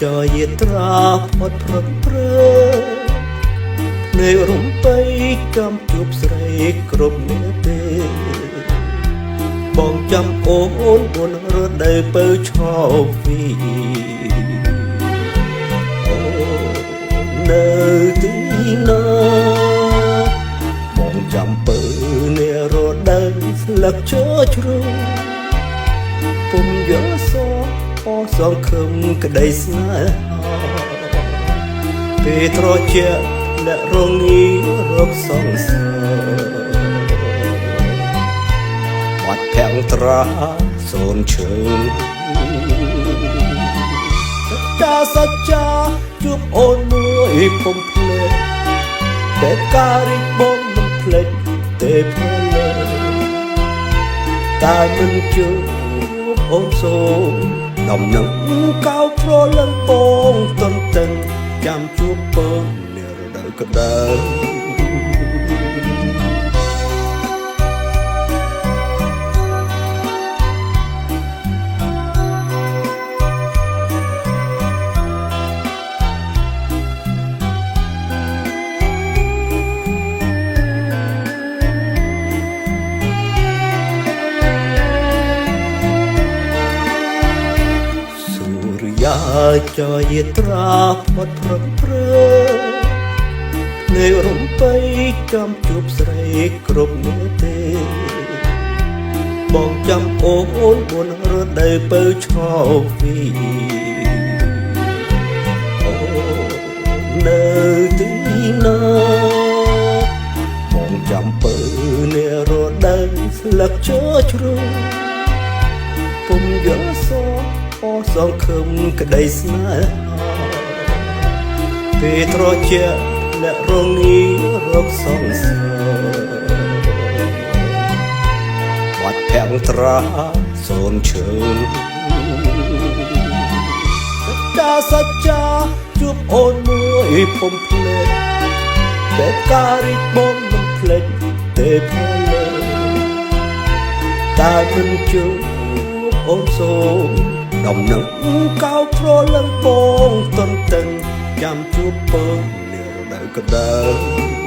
ចយត្រាផុតព្រឹកព្រើនៅរំបីកំជួបស្រីគ្រប់នាទេបងចាំអូនបុនរដូវពៅឆោវីអូនៅទីណាបងចាំពៅនារដូវស្លឹកឈើជ្រុំពុំយល់សអសងខឹមក្តីស្នេហាពេលត្រជាអ្នករងារកសងសារបាត់ភាំងត្រាសូនឈើតាសច្ចាជួបអូនមួយពុំភ្លេចតែការរីកបងមិនភ្លេចទេភ្លេចតែមិនជួបអូនសូមដំណឹងកៅប្រលឹងបងតន្ទឹងចាំជួបពើនារដូវក្តៅចយត្រាផុតព្រឹកព្រើនៅរំបីកំជួបស្រីគ្រប់នាទេបងចាំអូនបុនរដូវពៅឆោវីអូនៅទីណាបងចាំពៅនារដូវស្លឹកឈើជ្រុំពុំយល់សអសងខឹមក្តីស្នេហាពេលត្រជាអ្នករងារកសងសារបាត់ភាំងត្រាសូនឈើតាសច្ចាជួបអូនមួយពុំភ្លេចតែការរីកបងមិនភ្លេចទេភ្លេចតែមិនជួបអូនសូមដំណឹងកៅប្រលឹងបងតន្ទឹងចាំជួបពើនារដូវក្តៅ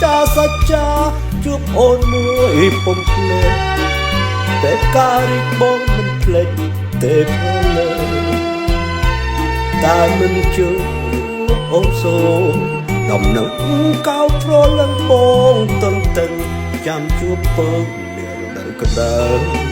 តាសច្ចាជួបអូនមួយពុំភ្លេចតែការរីកបងមិនភ្លេចទេភ្លេចតែមិនជួបអូនសូមដំណឹងកៅប្រលឹងបងតន្ទឹងចាំជួបពើនារដូវក្តៅ